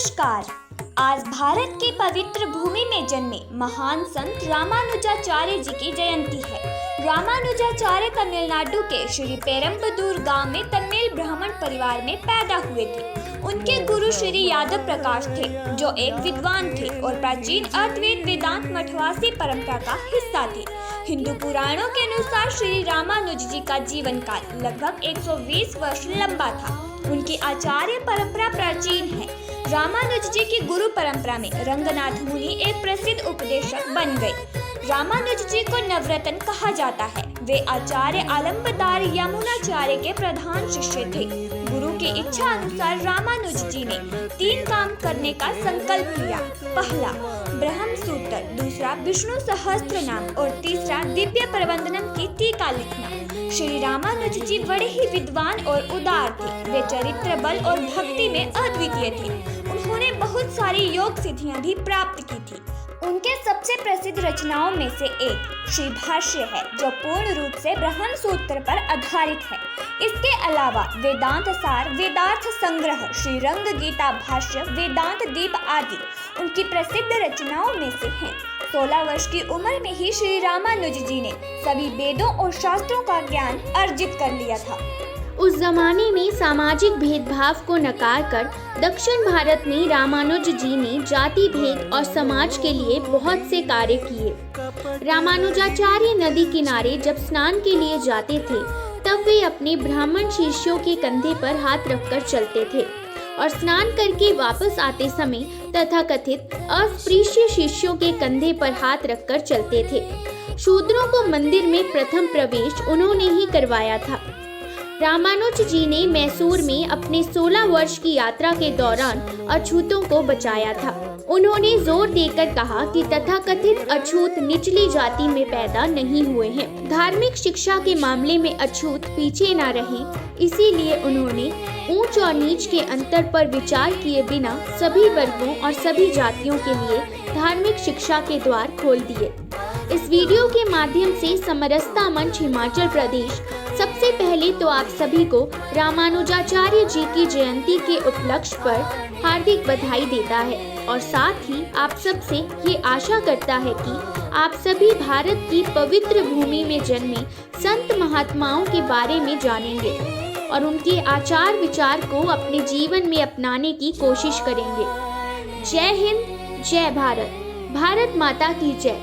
नमस्कार। आज भारत की पवित्र भूमि में जन्मे महान संत रामानुजाचार्य जी की जयंती है। रामानुजाचार्य तमिलनाडु के श्री पेरम्बदूर गांव में तमिल ब्राह्मण परिवार में पैदा हुए थे। उनके गुरु श्री यादव प्रकाश थे, जो एक विद्वान थे और प्राचीन अद्वैत वेदांत मठवासी परंपरा का हिस्सा थे। हिंदू पुराणों के अनुसार श्री रामानुज जी का जीवन काल लगभग 120 वर्ष लंबा था। उनकी आचार्य परंपरा प्राचीन है। रामानुज जी की गुरु परंपरा में रंगनाथ मुनि एक प्रसिद्ध उपदेशक बन गए। रामानुज जी को नवरत्न कहा जाता है। वे आचार्य आलंबदार यमुनाचार्य के प्रधान शिष्य थे। गुरु की इच्छा अनुसार रामानुज जी ने 3 काम करने का संकल्प लिया। पहला, ब्रह्म सूत्र, दूसरा विष्णु सहस्त्र नाम और तीसरा दिव्य प्रबंधनम की टीका लिखना। श्री रामानुज जी बड़े ही विद्वान और उदार थे। वे चरित्र बल और भक्ति में अद्वितीय थे। उन्होंने बहुत सारी योग सिद्धियां भी प्राप्त की थी। उनके सबसे प्रसिद्ध रचनाओं में से एक श्री भाष्य है, जो पूर्ण रूप से ब्रह्म सूत्र पर आधारित है। इसके अलावा वेदांत सार, वेदार्थ संग्रह, श्री रंग गीता भाष्य, वेदांत दीप आदि उनकी प्रसिद्ध रचनाओं में से हैं। 16 वर्ष की उम्र में ही श्री रामानुज जी ने सभी वेदों और शास्त्रों का ज्ञान अर्जित कर लिया था। उस जमाने में सामाजिक भेदभाव को नकार कर दक्षिण भारत में रामानुज जी ने जाति भेद और समाज के लिए बहुत से कार्य किए। रामानुजाचार्य नदी किनारे जब स्नान के लिए जाते थे, तब वे अपने ब्राह्मण शिष्यों के कंधे पर हाथ रखकर चलते थे और स्नान करके वापस आते समय तथाकथित अस्पृश्य शिष्यों के कंधे पर हाथ रखकर चलते थे। शूद्रों को मंदिर में प्रथम प्रवेश उन्होंने ही करवाया था। रामानुज जी ने मैसूर में अपने 16 वर्ष की यात्रा के दौरान अछूतों को बचाया था। उन्होंने जोर देकर कहा कि तथाकथित अछूत निचली जाति में पैदा नहीं हुए हैं। धार्मिक शिक्षा के मामले में अछूत पीछे न रहें, इसीलिए उन्होंने ऊंच और नीच के अंतर पर विचार किए बिना सभी वर्गों और सभी जातियों के लिए धार्मिक शिक्षा के द्वार खोल दिए। इस वीडियो के माध्यम से समरसता मंच हिमाचल प्रदेश सबसे पहले तो आप सभी को रामानुजाचार्य जी की जयंती के उपलक्ष्य पर हार्दिक बधाई देता है और साथ ही आप सबसे ये आशा करता है कि आप सभी भारत की पवित्र भूमि में जन्मे संत महात्माओं के बारे में जानेंगे और उनके आचार विचार को अपने जीवन में अपनाने की कोशिश करेंगे। जय हिंद, जय भारत, भारत माता की जय।